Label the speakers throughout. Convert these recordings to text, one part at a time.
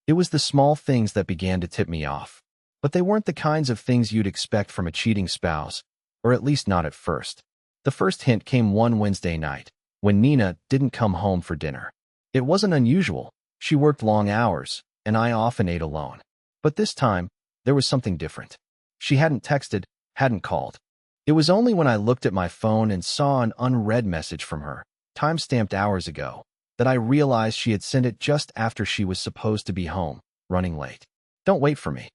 Speaker 1: It was the small things that began to tip me off. But they weren't the kinds of things you'd expect from a cheating spouse, or at least not at first. The first hint came one Wednesday night, when Nina didn't come home for dinner. It wasn't unusual. She worked long hours, and I often ate alone. But this time, there was something different. She hadn't texted, hadn't called. It was only when I looked at my phone and saw an unread message from her, time-stamped hours ago, that I realized she had sent it just after she was supposed to be home, running late. Don't wait for me.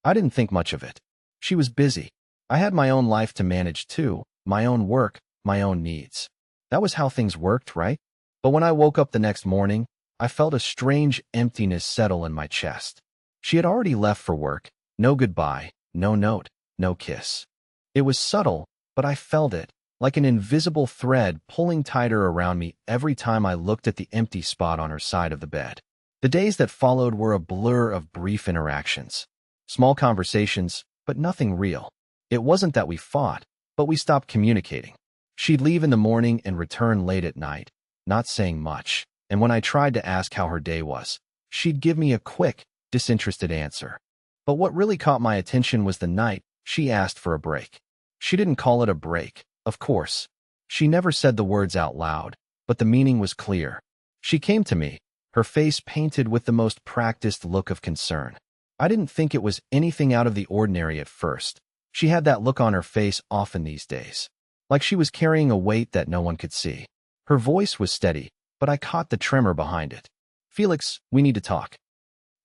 Speaker 1: I didn't think much of it. She was busy. I had my own life to manage too, my own work, my own needs. That was how things worked, right? But when I woke up the next morning, I felt a strange emptiness settle in my chest. She had already left for work. No goodbye, no note, no kiss. It was subtle, but I felt it, like an invisible thread pulling tighter around me every time I looked at the empty spot on her side of the bed. The days that followed were a blur of brief interactions. Small conversations, but nothing real. It wasn't that we fought, but we stopped communicating. She'd leave in the morning and return late at night, not saying much, and when I tried to ask how her day was, she'd give me a quick, disinterested answer. But what really caught my attention was the night she asked for a break. She didn't call it a break, of course. She never said the words out loud, but the meaning was clear. She came to me, her face painted with the most practiced look of concern. I didn't think it was anything out of the ordinary at first. She had that look on her face often these days, like she was carrying a weight that no one could see. Her voice was steady, but I caught the tremor behind it. "Felix, we need to talk."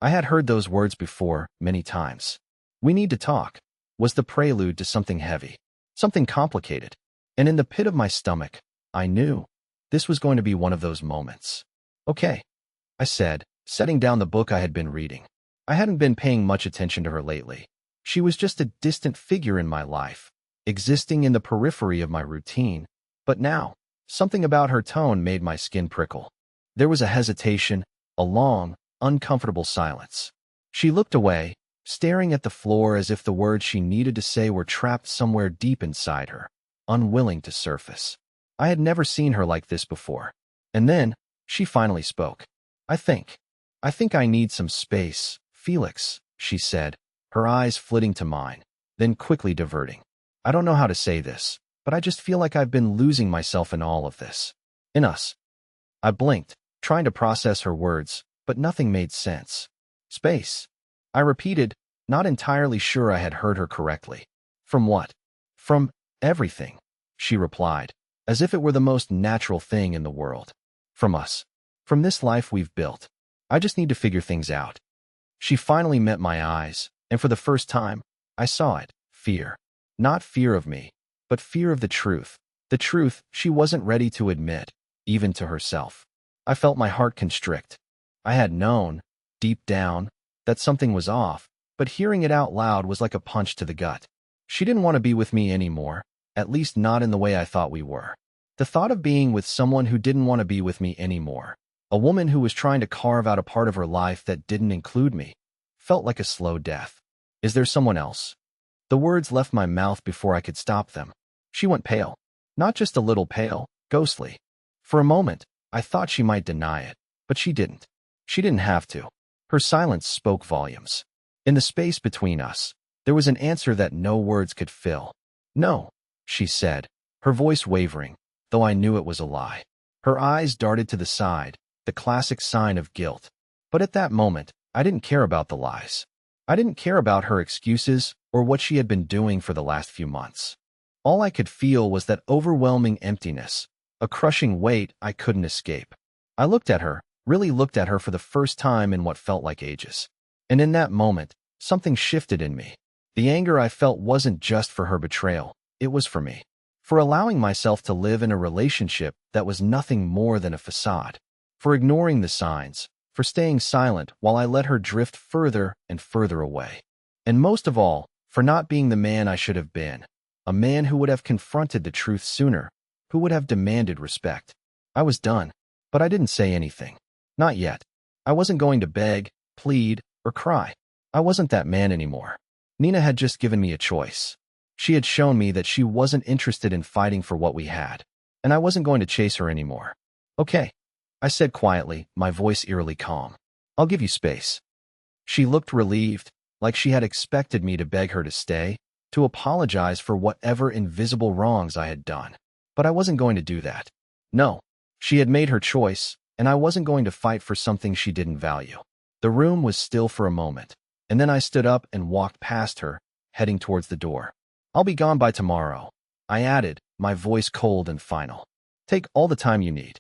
Speaker 1: I had heard those words before, many times. "We need to talk" was the prelude to something heavy, something complicated. And in the pit of my stomach, I knew this was going to be one of those moments. "Okay," I said, setting down the book I had been reading. I hadn't been paying much attention to her lately. She was just a distant figure in my life, existing in the periphery of my routine. But now, something about her tone made my skin prickle. There was a hesitation, a long, uncomfortable silence. She looked away, staring at the floor as if the words she needed to say were trapped somewhere deep inside her, unwilling to surface. I had never seen her like this before. And then, she finally spoke. I think I need some space, Felix," she said, her eyes flitting to mine, then quickly diverting. "I don't know how to say this, but I just feel like I've been losing myself in all of this. In us." I blinked, trying to process her words, but nothing made sense. "Space," I repeated, not entirely sure I had heard her correctly. "From what?" "From everything," she replied, as if it were the most natural thing in the world. "From us. From this life we've built. I just need to figure things out." She finally met my eyes, and for the first time, I saw it. Fear. Not fear of me, but fear of the truth. The truth she wasn't ready to admit, even to herself. I felt my heart constrict. I had known, deep down, that something was off, but hearing it out loud was like a punch to the gut. She didn't want to be with me anymore, at least not in the way I thought we were. The thought of being with someone who didn't want to be with me anymore, a woman who was trying to carve out a part of her life that didn't include me, felt like a slow death. "Is there someone else?" The words left my mouth before I could stop them. She went pale. Not just a little pale, ghostly. For a moment, I thought she might deny it, but she didn't. She didn't have to. Her silence spoke volumes. In the space between us, there was an answer that no words could fill. "No," she said, her voice wavering, though I knew it was a lie. Her eyes darted to the side, the classic sign of guilt. But at that moment, I didn't care about the lies. I didn't care about her excuses or what she had been doing for the last few months. All I could feel was that overwhelming emptiness, a crushing weight I couldn't escape. I looked at her, really looked at her for the first time in what felt like ages. And in that moment, something shifted in me. The anger I felt wasn't just for her betrayal, it was for me. For allowing myself to live in a relationship that was nothing more than a facade. For ignoring the signs, for staying silent while I let her drift further and further away. And most of all, for not being the man I should have been, a man who would have confronted the truth sooner, who would have demanded respect. I was done, but I didn't say anything. Not yet. I wasn't going to beg, plead, or cry. I wasn't that man anymore. Nina had just given me a choice. She had shown me that she wasn't interested in fighting for what we had, and I wasn't going to chase her anymore. "Okay," I said quietly, my voice eerily calm. "I'll give you space." She looked relieved, like she had expected me to beg her to stay, to apologize for whatever invisible wrongs I had done. But I wasn't going to do that. No, she had made her choice, and I wasn't going to fight for something she didn't value. The room was still for a moment, and then I stood up and walked past her, heading towards the door. I'll be gone by tomorrow, I added, my voice cold and final. Take all the time you need.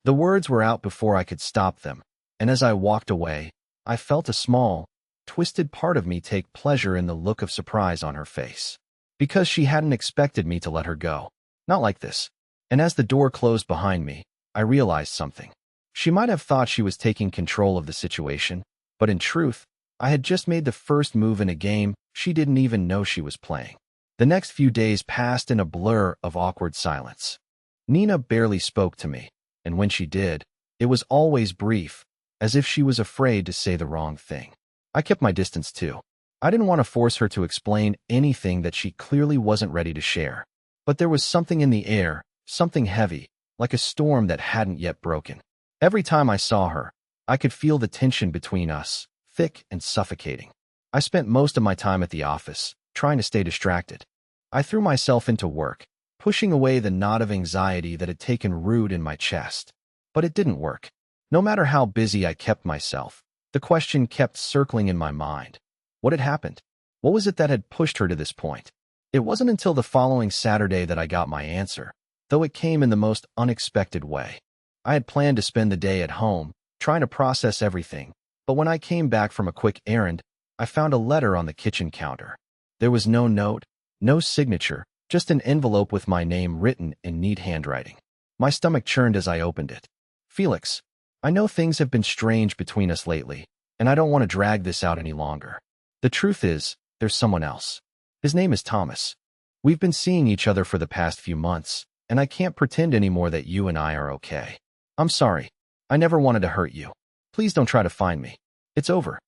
Speaker 1: The words were out before I could stop them, and as I walked away, I felt a small, twisted part of me take pleasure in the look of surprise on her face. Because she hadn't expected me to let her go. Not like this. And as the door closed behind me, I realized something. She might have thought she was taking control of the situation, but in truth, I had just made the first move in a game she didn't even know she was playing. The next few days passed in a blur of awkward silence. Nina barely spoke to me, and when she did, it was always brief, as if she was afraid to say the wrong thing. I kept my distance too. I didn't want to force her to explain anything that she clearly wasn't ready to share. But there was something in the air, something heavy, like a storm that hadn't yet broken. Every time I saw her, I could feel the tension between us, thick and suffocating. I spent most of my time at the office, trying to stay distracted. I threw myself into work, pushing away the knot of anxiety that had taken root in my chest. But it didn't work. No matter how busy I kept myself, the question kept circling in my mind. What had happened? What was it that had pushed her to this point? It wasn't until the following Saturday that I got my answer, though it came in the most unexpected way. I had planned to spend the day at home, trying to process everything, but when I came back from a quick errand, I found a letter on the kitchen counter. There was no note, no signature, just an envelope with my name written in neat handwriting. My stomach churned as I opened it. Felix, I know things have been strange between us lately, and I don't want to drag this out any longer. The truth is, there's someone else. His name is Thomas. We've been seeing each other for the past few months, and I can't pretend anymore that you and I are okay. I'm sorry. I never wanted to hurt you. Please don't try to find me. It's over.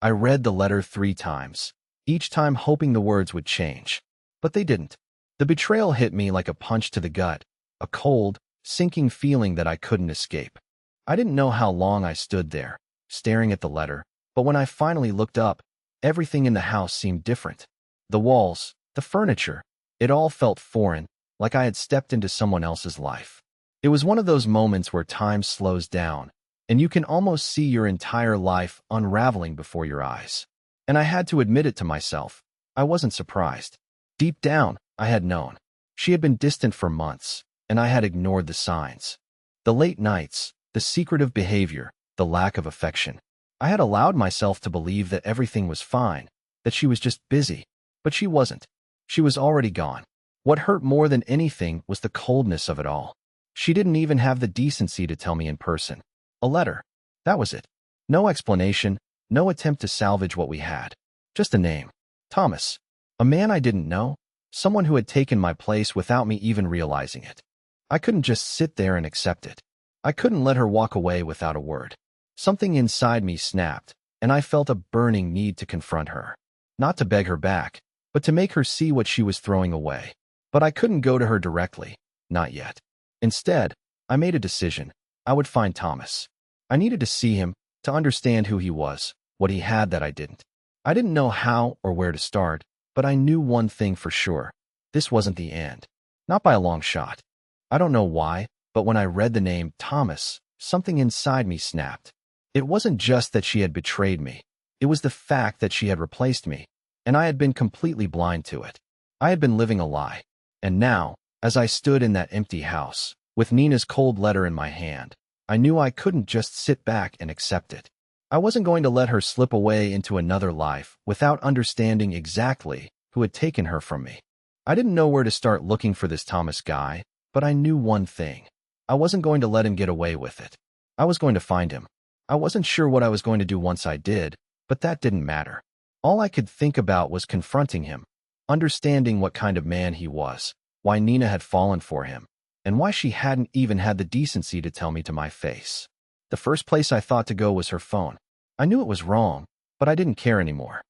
Speaker 1: I read the letter 3 times, each time hoping the words would change. But they didn't. The betrayal hit me like a punch to the gut, a cold, sinking feeling that I couldn't escape. I didn't know how long I stood there, staring at the letter, but when I finally looked up, everything in the house seemed different. The walls, the furniture, it all felt foreign, like I had stepped into someone else's life. It was one of those moments where time slows down, and you can almost see your entire life unraveling before your eyes. And I had to admit it to myself. I wasn't surprised. Deep down, I had known. She had been distant for months, and I had ignored the signs. The late nights, the secretive behavior, the lack of affection. I had allowed myself to believe that everything was fine, that she was just busy. But she wasn't. She was already gone. What hurt more than anything was the coldness of it all. She didn't even have the decency to tell me in person. A letter. That was it. No explanation, no attempt to salvage what we had. Just a name. Thomas. A man I didn't know. Someone who had taken my place without me even realizing it. I couldn't just sit there and accept it. I couldn't let her walk away without a word. Something inside me snapped, and I felt a burning need to confront her. Not to beg her back, but to make her see what she was throwing away. But I couldn't go to her directly. Not yet. Instead, I made a decision. I would find Thomas. I needed to see him, to understand who he was, what he had that I didn't. I didn't know how or where to start, but I knew one thing for sure. This wasn't the end. Not by a long shot. I don't know why, but when I read the name Thomas, something inside me snapped. It wasn't just that she had betrayed me. It was the fact that she had replaced me, and I had been completely blind to it. I had been living a lie. And now, as I stood in that empty house, with Nina's cold letter in my hand, I knew I couldn't just sit back and accept it. I wasn't going to let her slip away into another life without understanding exactly who had taken her from me. I didn't know where to start looking for this Thomas guy, but I knew one thing. I wasn't going to let him get away with it. I was going to find him. I wasn't sure what I was going to do once I did, but that didn't matter. All I could think about was confronting him, understanding what kind of man he was, why Nina had fallen for him, and why she hadn't even had the decency to tell me to my face. The first place I thought to go was her phone. I knew it was wrong, but I didn't care anymore.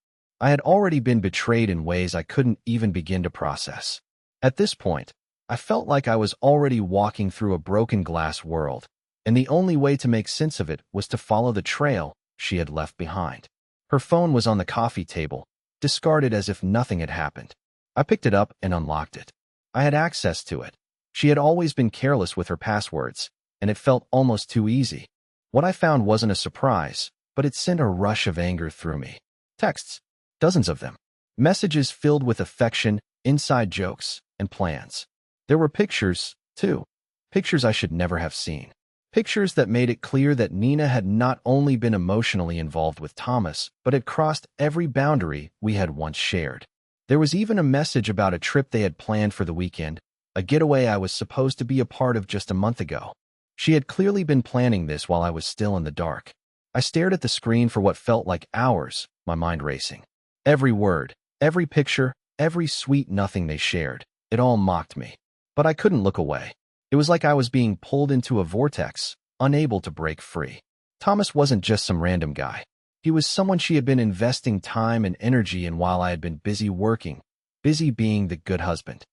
Speaker 1: I had already been betrayed in ways I couldn't even begin to process. At this point, I felt like I was already walking through a broken glass world, and the only way to make sense of it was to follow the trail she had left behind. Her phone was on the coffee table, discarded as if nothing had happened. I picked it up and unlocked it. I had access to it. She had always been careless with her passwords, and it felt almost too easy. What I found wasn't a surprise, but it sent a rush of anger through me. Texts, dozens of them. Messages filled with affection, inside jokes, and plans. There were pictures, too. Pictures I should never have seen. Pictures that made it clear that Nina had not only been emotionally involved with Thomas, but had crossed every boundary we had once shared. There was even a message about a trip they had planned for the weekend, a getaway I was supposed to be a part of just a month ago. She had clearly been planning this while I was still in the dark. I stared at the screen for what felt like hours, my mind racing. Every word, every picture, every sweet nothing they shared, it all mocked me. But I couldn't look away. It was like I was being pulled into a vortex, unable to break free. Thomas wasn't just some random guy. He was someone she had been investing time and energy in while I had been busy working, busy being the good husband.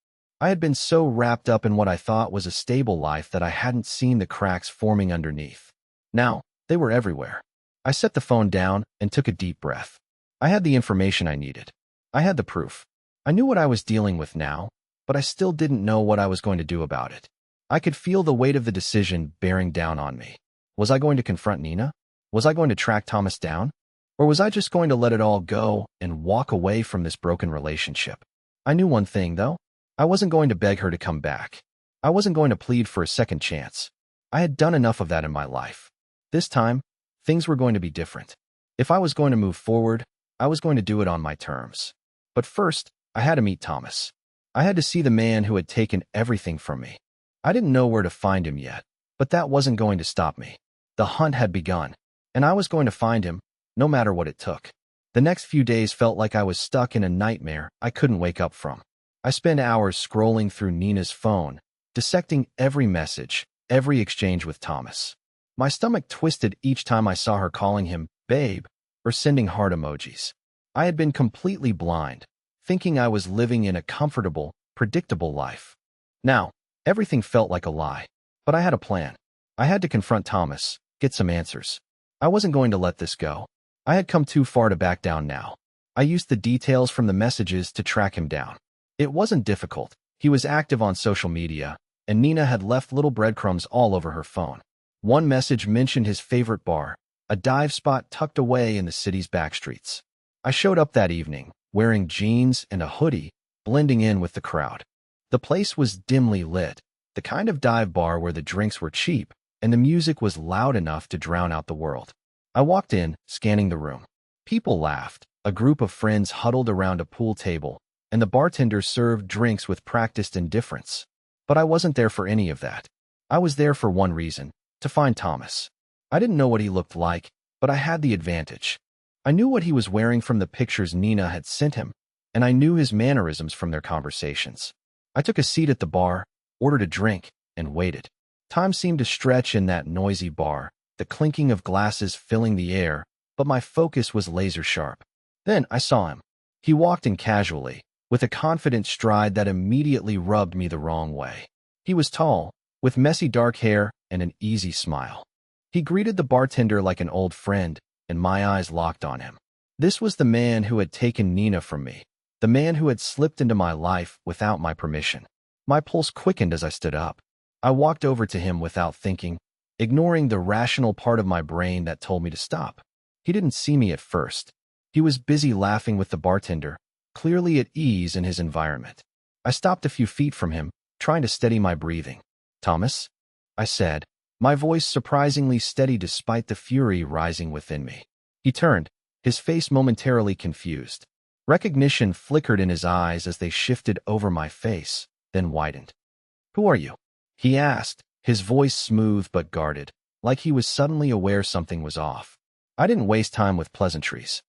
Speaker 1: I had been so wrapped up in what I thought was a stable life that I hadn't seen the cracks forming underneath. Now, they were everywhere. I set the phone down and took a deep breath. I had the information I needed. I had the proof. I knew what I was dealing with now, but I still didn't know what I was going to do about it. I could feel the weight of the decision bearing down on me. Was I going to confront Nina? Was I going to track Thomas down? Or was I just going to let it all go and walk away from this broken relationship? I knew one thing, though. I wasn't going to beg her to come back. I wasn't going to plead for a second chance. I had done enough of that in my life. This time, things were going to be different. If I was going to move forward, I was going to do it on my terms. But first, I had to meet Thomas. I had to see the man who had taken everything from me. I didn't know where to find him yet, but that wasn't going to stop me. The hunt had begun, and I was going to find him, no matter what it took. The next few days felt like I was stuck in a nightmare I couldn't wake up from. I spent hours scrolling through Nina's phone, dissecting every message, every exchange with Thomas. My stomach twisted each time I saw her calling him babe or sending heart emojis. I had been completely blind, thinking I was living in a comfortable, predictable life. Now, everything felt like a lie, but I had a plan. I had to confront Thomas, get some answers. I wasn't going to let this go. I had come too far to back down now. I used the details from the messages to track him down. It wasn't difficult. He was active on social media, and Nina had left little breadcrumbs all over her phone. One message mentioned his favorite bar, a dive spot tucked away in the city's backstreets. I showed up that evening, wearing jeans and a hoodie, blending in with the crowd. The place was dimly lit, the kind of dive bar where the drinks were cheap and the music was loud enough to drown out the world. I walked in, scanning the room. People laughed, a group of friends huddled around a pool table, and the bartender served drinks with practiced indifference. But I wasn't there for any of that. I was there for one reason, to find Thomas. I didn't know what he looked like, but I had the advantage. I knew what he was wearing from the pictures Nina had sent him, and I knew his mannerisms from their conversations. I took a seat at the bar, ordered a drink, and waited. Time seemed to stretch in that noisy bar, the clinking of glasses filling the air, but my focus was laser sharp. Then I saw him. He walked in casually, with a confident stride that immediately rubbed me the wrong way. He was tall, with messy dark hair and an easy smile. He greeted the bartender like an old friend, and my eyes locked on him. This was the man who had taken Nina from me, the man who had slipped into my life without my permission. My pulse quickened as I stood up. I walked over to him without thinking, ignoring the rational part of my brain that told me to stop. He didn't see me at first. He was busy laughing with the bartender, clearly at ease in his environment. I stopped a few feet from him, trying to steady my breathing. "Thomas?" I said, my voice surprisingly steady despite the fury rising within me. He turned, his face momentarily confused. Recognition flickered in his eyes as they shifted over my face, then widened. "Who are you?" he asked, his voice smooth but guarded, like he was suddenly aware something was off. I didn't waste time with pleasantries.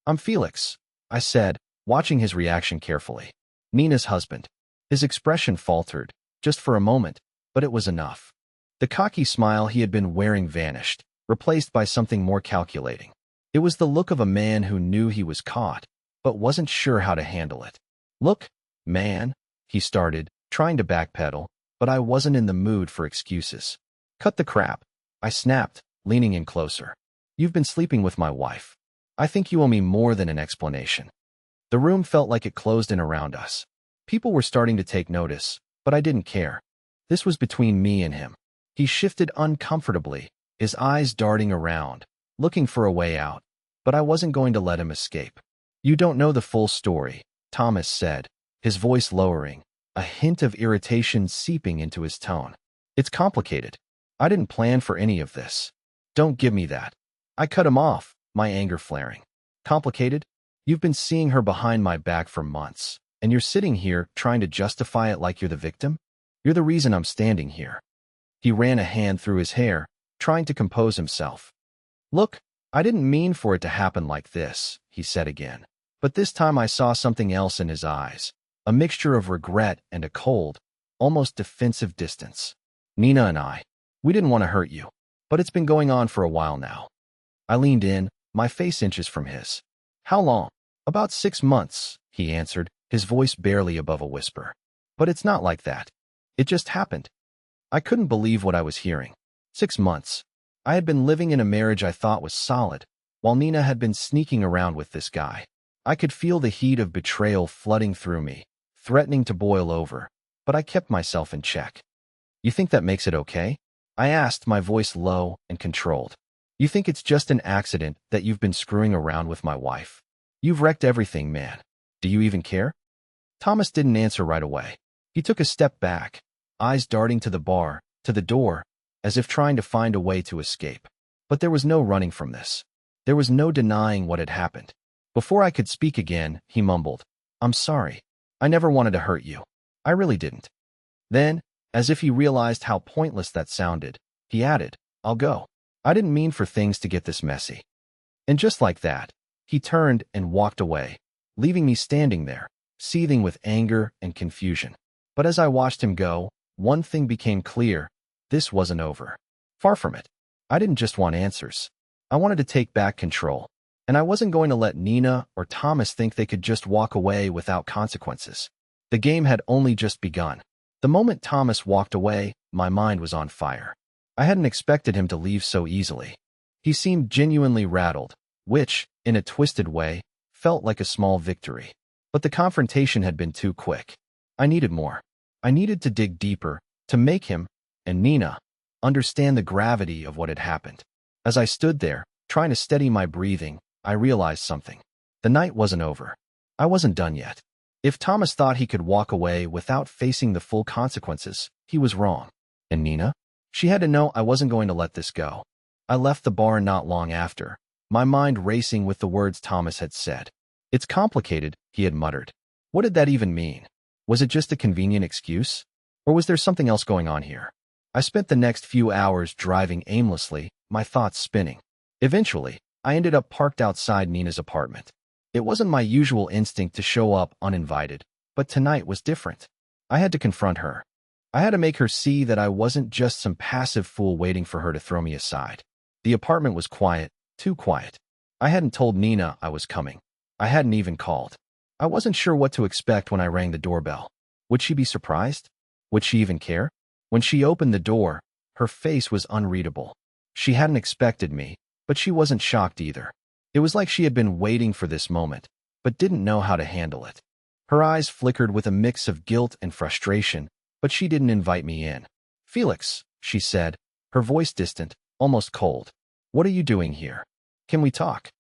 Speaker 1: "I'm Felix," I said, watching his reaction carefully. "Nina's husband." His expression faltered, just for a moment, but it was enough. The cocky smile he had been wearing vanished, replaced by something more calculating. It was the look of a man who knew he was caught, but wasn't sure how to handle it. "Look, man," he started, trying to backpedal, but I wasn't in the mood for excuses. "Cut the crap," I snapped, leaning in closer. "You've been sleeping with my wife." I think you owe me more than an explanation. The room felt like it closed in around us. People were starting to take notice, but I didn't care. This was between me and him. He shifted uncomfortably, his eyes darting around, looking for a way out, but I wasn't going to let him escape. You don't know the full story, Thomas said, his voice lowering, a hint of irritation seeping into his tone. It's complicated. I didn't plan for any of this. Don't give me that. I cut him off, my anger flaring. Complicated? You've been seeing her behind my back for months, and you're sitting here trying to justify it like you're the victim? You're the reason I'm standing here. He ran a hand through his hair, trying to compose himself. Look, I didn't mean for it to happen like this, he said again. But this time I saw something else in his eyes, a mixture of regret and a cold, almost defensive distance. Nina and we didn't want to hurt you, but it's been going on for a while now. I leaned in, my face inches from his. How long? About 6 months, he answered, his voice barely above a whisper. But it's not like that. It just happened. I couldn't believe what I was hearing. 6 months. I had been living in a marriage I thought was solid, while Nina had been sneaking around with this guy. I could feel the heat of betrayal flooding through me, threatening to boil over, but I kept myself in check. You think that makes it okay? I asked, my voice low and controlled. You think it's just an accident that you've been screwing around with my wife? You've wrecked everything, man. Do you even care? Thomas didn't answer right away. He took a step back, eyes darting to the bar, to the door, as if trying to find a way to escape. But there was no running from this. There was no denying what had happened. Before I could speak again, he mumbled, I'm sorry. I never wanted to hurt you. I really didn't. Then, as if he realized how pointless that sounded, he added, I'll go. I didn't mean for things to get this messy. And just like that, he turned and walked away, leaving me standing there, seething with anger and confusion. But as I watched him go, one thing became clear. This wasn't over. Far from it. I didn't just want answers. I wanted to take back control. And I wasn't going to let Nina or Thomas think they could just walk away without consequences. The game had only just begun. The moment Thomas walked away, my mind was on fire. I hadn't expected him to leave so easily. He seemed genuinely rattled, which, in a twisted way, felt like a small victory. But the confrontation had been too quick. I needed more. I needed to dig deeper, to make him, and Nina, understand the gravity of what had happened. As I stood there, trying to steady my breathing, I realized something. The night wasn't over. I wasn't done yet. If Thomas thought he could walk away without facing the full consequences, he was wrong. And Nina? She had to know I wasn't going to let this go. I left the bar not long after, my mind racing with the words Thomas had said. It's complicated, he had muttered. What did that even mean? Was it just a convenient excuse? Or was there something else going on here? I spent the next few hours driving aimlessly, my thoughts spinning. Eventually, I ended up parked outside Nina's apartment. It wasn't my usual instinct to show up uninvited, but tonight was different. I had to confront her. I had to make her see that I wasn't just some passive fool waiting for her to throw me aside. The apartment was quiet, too quiet. I hadn't told Nina I was coming. I hadn't even called. I wasn't sure what to expect when I rang the doorbell. Would she be surprised? Would she even care? When she opened the door, her face was unreadable. She hadn't expected me, but she wasn't shocked either. It was like she had been waiting for this moment, but didn't know how to handle it. Her eyes flickered with a mix of guilt and frustration, but she didn't invite me in. Felix, she said, her voice distant, almost cold. What are you doing here? Can we talk?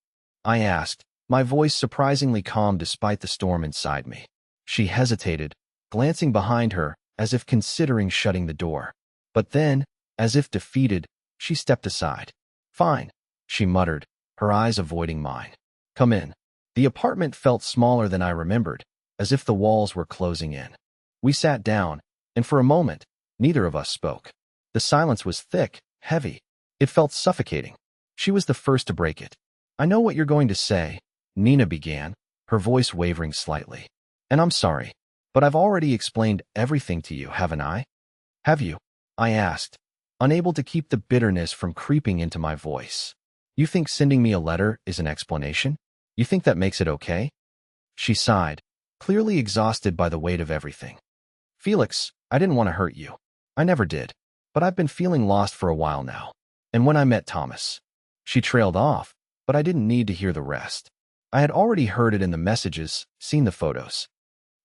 Speaker 1: I asked, my voice surprisingly calm despite the storm inside me. She hesitated, glancing behind her as if considering shutting the door. But then, as if defeated, she stepped aside. Fine, she muttered, her eyes avoiding mine. Come in. The apartment felt smaller than I remembered, as if the walls were closing in. We sat down, and for a moment, neither of us spoke. The silence was thick, heavy. It felt suffocating. She was the first to break it. I know what you're going to say, Nina began, her voice wavering slightly. And I'm sorry, but I've already explained everything to you, haven't I? Have you? I asked, unable to keep the bitterness from creeping into my voice. You think sending me a letter is an explanation? You think that makes it okay? She sighed, clearly exhausted by the weight of everything. Felix, I didn't want to hurt you. I never did. But I've been feeling lost for a while now. And when I met Thomas, she trailed off, but I didn't need to hear the rest. I had already heard it in the messages, seen the photos.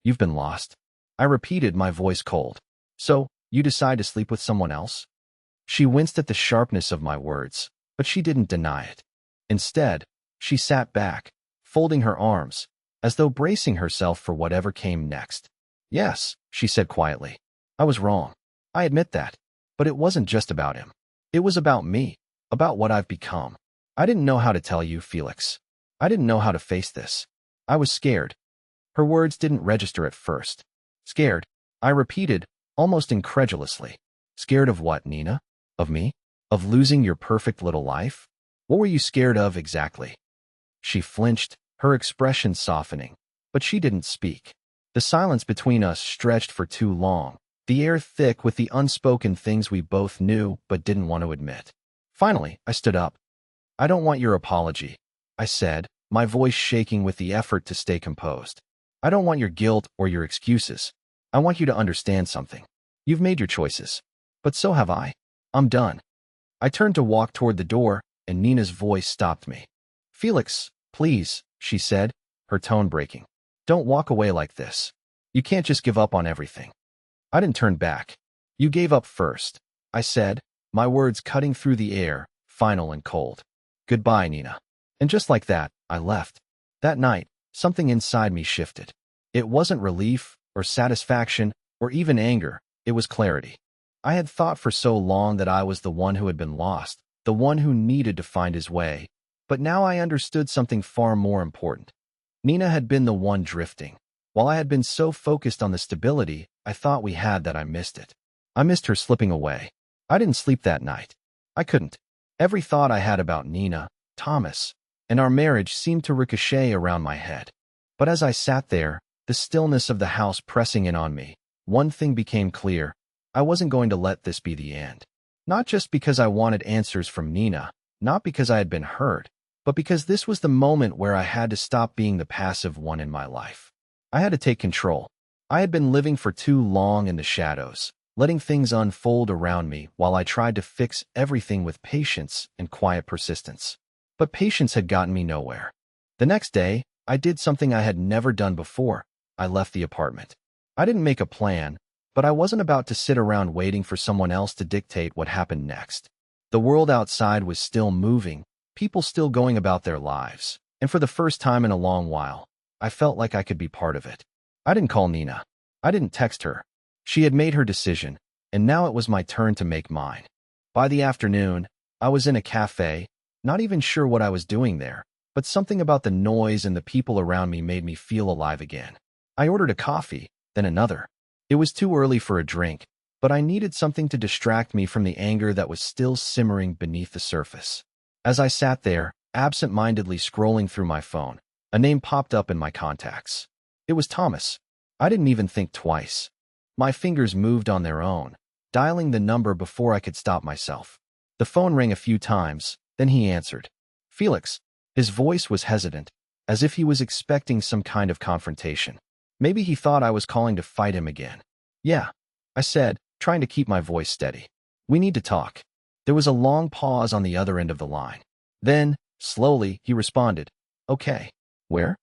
Speaker 1: You've been lost. I repeated, my voice cold. So, you decide to sleep with someone else? She winced at the sharpness of my words, but she didn't deny it. Instead, she sat back, folding her arms, as though bracing herself for whatever came next. Yes, she said quietly. I was wrong. I admit that. But it wasn't just about him. It was about me, about what I've become. I didn't know how to tell you, Felix. I didn't know how to face this. I was scared. Her words didn't register at first. Scared, I repeated, almost incredulously. Scared of what, Nina? Of me? Of losing your perfect little life? What were you scared of exactly? She flinched, her expression softening, but she didn't speak. The silence between us stretched for too long, the air thick with the unspoken things we both knew but didn't want to admit. Finally, I stood up. I don't want your apology, I said, my voice shaking with the effort to stay composed. I don't want your guilt or your excuses. I want you to understand something. You've made your choices. But so have I. I'm done. I turned to walk toward the door, and Nina's voice stopped me. Felix, please, she said, her tone breaking. Don't walk away like this. You can't just give up on everything. I didn't turn back. You gave up first, I said, my words cutting through the air, final and cold. Goodbye, Nina. And just like that, I left. That night, something inside me shifted. It wasn't relief, or satisfaction, or even anger. It was clarity. I had thought for so long that I was the one who had been lost, the one who needed to find his way. But now I understood something far more important. Nina had been the one drifting. While I had been so focused on the stability I thought we had that I missed it. I missed her slipping away. I didn't sleep that night. I couldn't. Every thought I had about Nina, Thomas, and our marriage seemed to ricochet around my head. But as I sat there, the stillness of the house pressing in on me, one thing became clear. I wasn't going to let this be the end. Not just because I wanted answers from Nina, not because I had been hurt, but because this was the moment where I had to stop being the passive one in my life. I had to take control. I had been living for too long in the shadows, letting things unfold around me while I tried to fix everything with patience and quiet persistence. But patience had gotten me nowhere. The next day, I did something I had never done before. I left the apartment. I didn't make a plan, but I wasn't about to sit around waiting for someone else to dictate what happened next. The world outside was still moving, people still going about their lives, and for the first time in a long while, I felt like I could be part of it. I didn't call Nina. I didn't text her. She had made her decision, and now it was my turn to make mine. By the afternoon, I was in a cafe, not even sure what I was doing there, but something about the noise and the people around me made me feel alive again. I ordered a coffee, then another. It was too early for a drink, but I needed something to distract me from the anger that was still simmering beneath the surface. As I sat there, absent-mindedly scrolling through my phone, a name popped up in my contacts. It was Thomas. I didn't even think twice. My fingers moved on their own, dialing the number before I could stop myself. The phone rang a few times, then he answered. Felix. His voice was hesitant, as if he was expecting some kind of confrontation. Maybe he thought I was calling to fight him again. Yeah, I said, trying to keep my voice steady. We need to talk. There was a long pause on the other end of the line. Then, slowly, he responded. Okay. Where?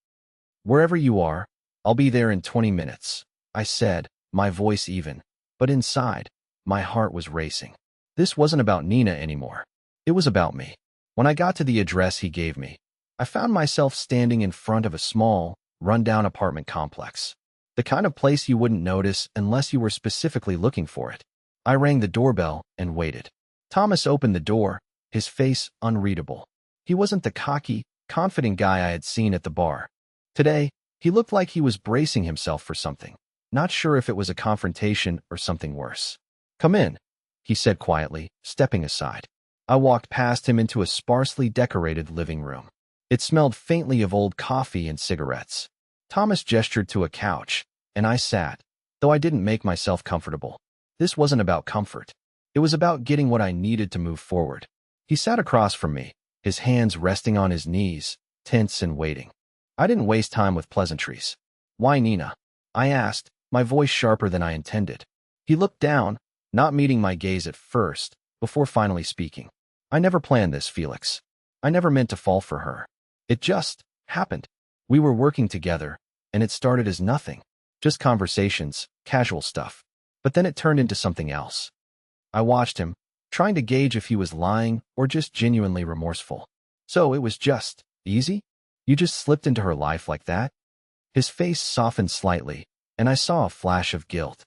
Speaker 1: Wherever you are. I'll be there in 20 minutes, I said, my voice even. But inside, my heart was racing. This wasn't about Nina anymore. It was about me. When I got to the address he gave me, I found myself standing in front of a small, run-down apartment complex. The kind of place you wouldn't notice unless you were specifically looking for it. I rang the doorbell and waited. Thomas opened the door, his face unreadable. He wasn't the cocky, confident guy I had seen at the bar. Today, he looked like he was bracing himself for something, not sure if it was a confrontation or something worse. Come in, he said quietly, stepping aside. I walked past him into a sparsely decorated living room. It smelled faintly of old coffee and cigarettes. Thomas gestured to a couch, and I sat, though I didn't make myself comfortable. This wasn't about comfort. It was about getting what I needed to move forward. He sat across from me, his hands resting on his knees, tense and waiting. I didn't waste time with pleasantries. Why Nina? I asked, my voice sharper than I intended. He looked down, not meeting my gaze at first, before finally speaking. I never planned this, Felix. I never meant to fall for her. It just happened. We were working together, and it started as nothing. Just conversations, casual stuff. But then it turned into something else. I watched him, trying to gauge if he was lying or just genuinely remorseful. So it was just easy? You just slipped into her life like that? His face softened slightly, and I saw a flash of guilt.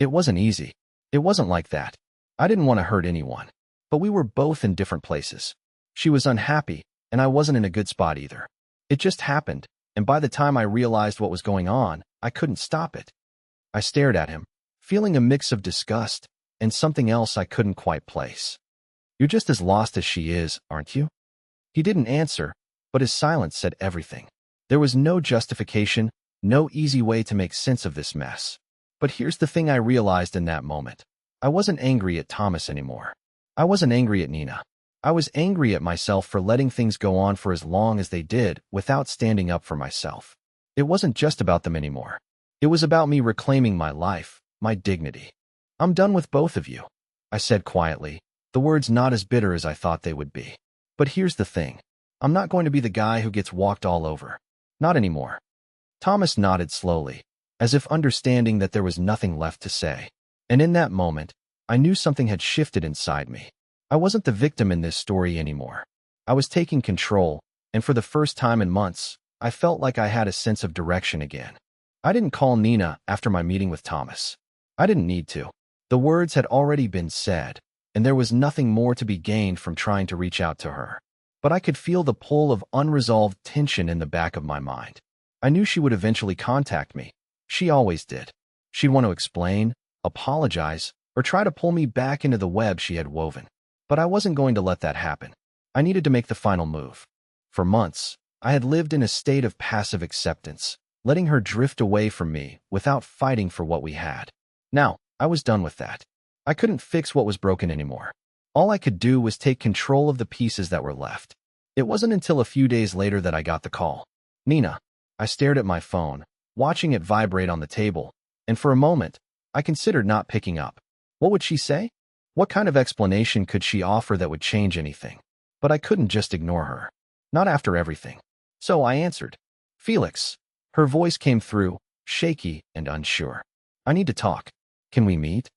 Speaker 1: It wasn't easy. It wasn't like that. I didn't want to hurt anyone. But we were both in different places. She was unhappy, and I wasn't in a good spot either. It just happened, and by the time I realized what was going on, I couldn't stop it. I stared at him, feeling a mix of disgust and something else I couldn't quite place. You're just as lost as she is, aren't you? He didn't answer, but his silence said everything. There was no justification, no easy way to make sense of this mess. But here's the thing I realized in that moment. I wasn't angry at Thomas anymore. I wasn't angry at Nina. I was angry at myself for letting things go on for as long as they did without standing up for myself. It wasn't just about them anymore. It was about me reclaiming my life, my dignity. I'm done with both of you, I said quietly, the words not as bitter as I thought they would be. But here's the thing. I'm not going to be the guy who gets walked all over. Not anymore. Thomas nodded slowly, as if understanding that there was nothing left to say. And in that moment, I knew something had shifted inside me. I wasn't the victim in this story anymore. I was taking control, and for the first time in months, I felt like I had a sense of direction again. I didn't call Nina after my meeting with Thomas. I didn't need to. The words had already been said, and there was nothing more to be gained from trying to reach out to her. But I could feel the pull of unresolved tension in the back of my mind. I knew she would eventually contact me. She always did. She'd want to explain, apologize, or try to pull me back into the web she had woven. But I wasn't going to let that happen. I needed to make the final move. For months, I had lived in a state of passive acceptance, letting her drift away from me without fighting for what we had. Now, I was done with that. I couldn't fix what was broken anymore. All I could do was take control of the pieces that were left. It wasn't until a few days later that I got the call. Nina. I stared at my phone, watching it vibrate on the table, and for a moment, I considered not picking up. What would she say? What kind of explanation could she offer that would change anything? But I couldn't just ignore her. Not after everything. So I answered. Felix. Her voice came through, shaky and unsure. I need to talk. Can we meet?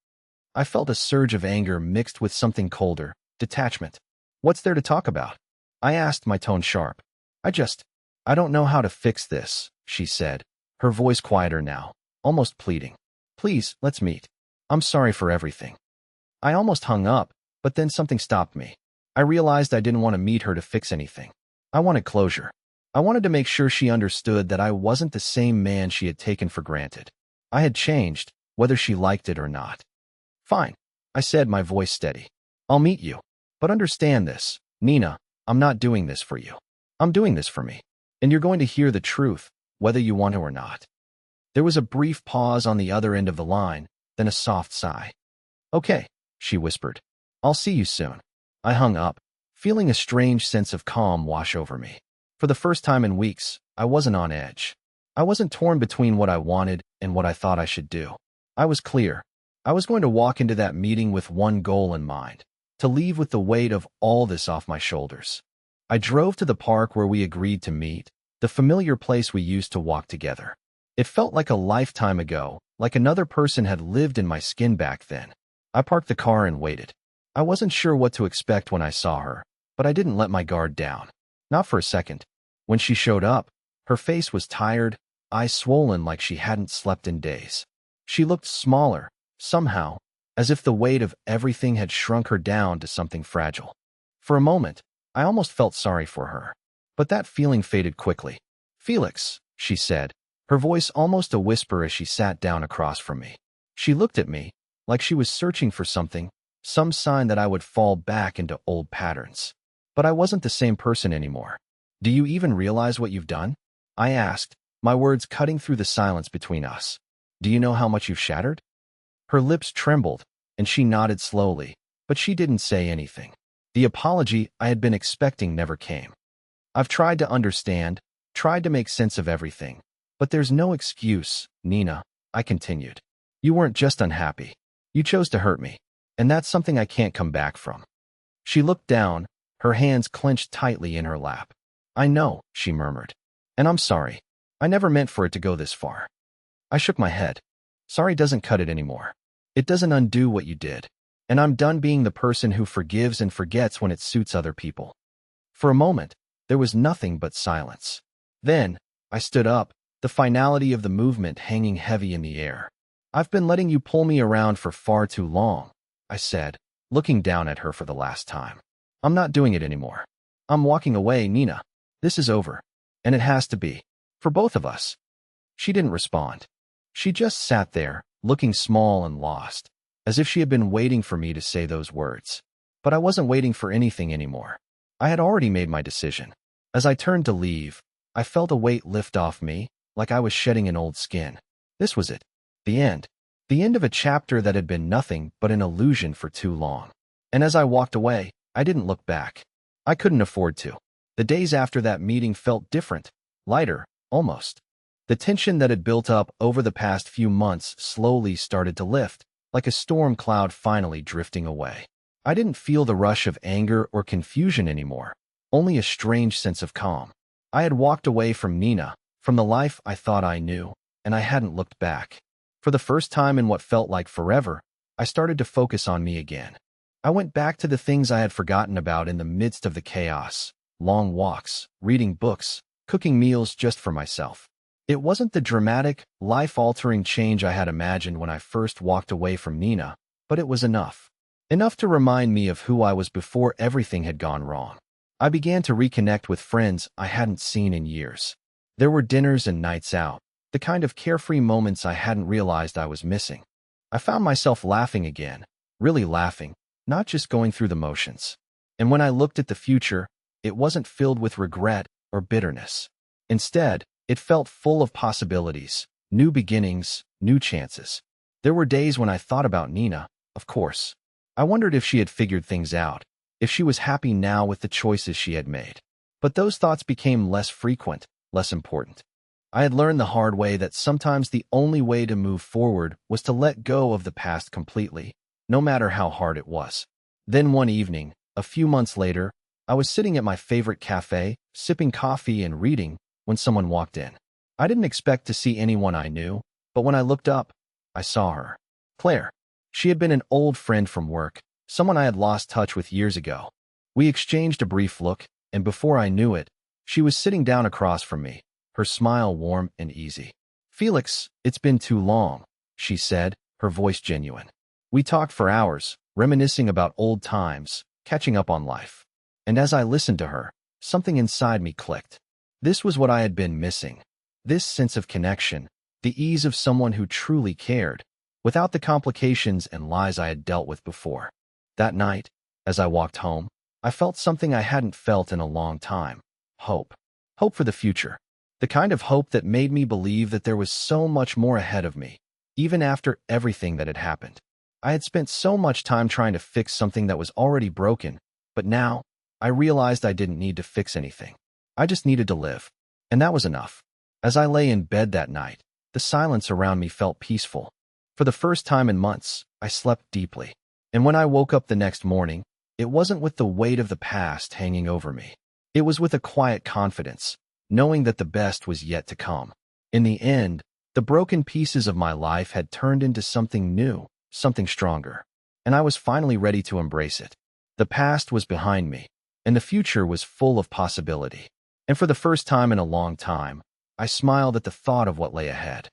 Speaker 1: I felt a surge of anger mixed with something colder, detachment. What's there to talk about? I asked, my tone sharp. I don't know how to fix this, she said, her voice quieter now, almost pleading. Please, let's meet. I'm sorry for everything. I almost hung up, but then something stopped me. I realized I didn't want to meet her to fix anything. I wanted closure. I wanted to make sure she understood that I wasn't the same man she had taken for granted. I had changed, whether she liked it or not. Fine, I said, my voice steady. I'll meet you. But understand this, Nina, I'm not doing this for you. I'm doing this for me. And you're going to hear the truth, whether you want to or not. There was a brief pause on the other end of the line, then a soft sigh. Okay, she whispered. I'll see you soon. I hung up, feeling a strange sense of calm wash over me. For the first time in weeks, I wasn't on edge. I wasn't torn between what I wanted and what I thought I should do. I was clear. I was going to walk into that meeting with one goal in mind, to leave with the weight of all this off my shoulders. I drove to the park where we agreed to meet, the familiar place we used to walk together. It felt like a lifetime ago, like another person had lived in my skin back then. I parked the car and waited. I wasn't sure what to expect when I saw her, but I didn't let my guard down. Not for a second. When she showed up, her face was tired, eyes swollen like she hadn't slept in days. She looked smaller, somehow, as if the weight of everything had shrunk her down to something fragile. For a moment, I almost felt sorry for her. But that feeling faded quickly. Felix, she said, her voice almost a whisper as she sat down across from me. She looked at me, like she was searching for something, some sign that I would fall back into old patterns. But I wasn't the same person anymore. Do you even realize what you've done? I asked, my words cutting through the silence between us. Do you know how much you've shattered? Her lips trembled, and she nodded slowly, but she didn't say anything. The apology I had been expecting never came. I've tried to understand, tried to make sense of everything, but there's no excuse, Nina, I continued. You weren't just unhappy. You chose to hurt me, and that's something I can't come back from. She looked down, her hands clenched tightly in her lap. "I know," she murmured. "And I'm sorry. I never meant for it to go this far." I shook my head. Sorry doesn't cut it anymore. It doesn't undo what you did. And I'm done being the person who forgives and forgets when it suits other people. For a moment, there was nothing but silence. Then, I stood up, the finality of the movement hanging heavy in the air. "I've been letting you pull me around for far too long," I said, looking down at her for the last time. "I'm not doing it anymore. I'm walking away, Nina. This is over. And it has to be. For both of us." She didn't respond. She just sat there, looking small and lost, as if she had been waiting for me to say those words. But I wasn't waiting for anything anymore. I had already made my decision. As I turned to leave, I felt a weight lift off me, like I was shedding an old skin. This was it. The end. The end of a chapter that had been nothing but an illusion for too long. And as I walked away, I didn't look back. I couldn't afford to. The days after that meeting felt different, lighter, almost. The tension that had built up over the past few months slowly started to lift, like a storm cloud finally drifting away. I didn't feel the rush of anger or confusion anymore, only a strange sense of calm. I had walked away from Nina, from the life I thought I knew, and I hadn't looked back. For the first time in what felt like forever, I started to focus on me again. I went back to the things I had forgotten about in the midst of the chaos: long walks, reading books, cooking meals just for myself. It wasn't the dramatic, life-altering change I had imagined when I first walked away from Nina, but it was enough. Enough to remind me of who I was before everything had gone wrong. I began to reconnect with friends I hadn't seen in years. There were dinners and nights out, the kind of carefree moments I hadn't realized I was missing. I found myself laughing again, really laughing, not just going through the motions. And when I looked at the future, it wasn't filled with regret or bitterness. Instead, it felt full of possibilities, new beginnings, new chances. There were days when I thought about Nina, of course. I wondered if she had figured things out, if she was happy now with the choices she had made. But those thoughts became less frequent, less important. I had learned the hard way that sometimes the only way to move forward was to let go of the past completely, no matter how hard it was. Then one evening, a few months later, I was sitting at my favorite cafe, sipping coffee and reading, when someone walked in. I didn't expect to see anyone I knew, but when I looked up, I saw her. Claire. She had been an old friend from work, someone I had lost touch with years ago. We exchanged a brief look, and before I knew it, she was sitting down across from me, her smile warm and easy. "Felix, it's been too long," she said, her voice genuine. We talked for hours, reminiscing about old times, catching up on life. And as I listened to her, something inside me clicked. This was what I had been missing. This sense of connection, the ease of someone who truly cared, without the complications and lies I had dealt with before. That night, as I walked home, I felt something I hadn't felt in a long time. Hope. Hope for the future. The kind of hope that made me believe that there was so much more ahead of me, even after everything that had happened. I had spent so much time trying to fix something that was already broken, but now, I realized I didn't need to fix anything. I just needed to live. And that was enough. As I lay in bed that night, the silence around me felt peaceful. For the first time in months, I slept deeply. And when I woke up the next morning, it wasn't with the weight of the past hanging over me. It was with a quiet confidence, knowing that the best was yet to come. In the end, the broken pieces of my life had turned into something new, something stronger. And I was finally ready to embrace it. The past was behind me, and the future was full of possibility. And for the first time in a long time, I smiled at the thought of what lay ahead.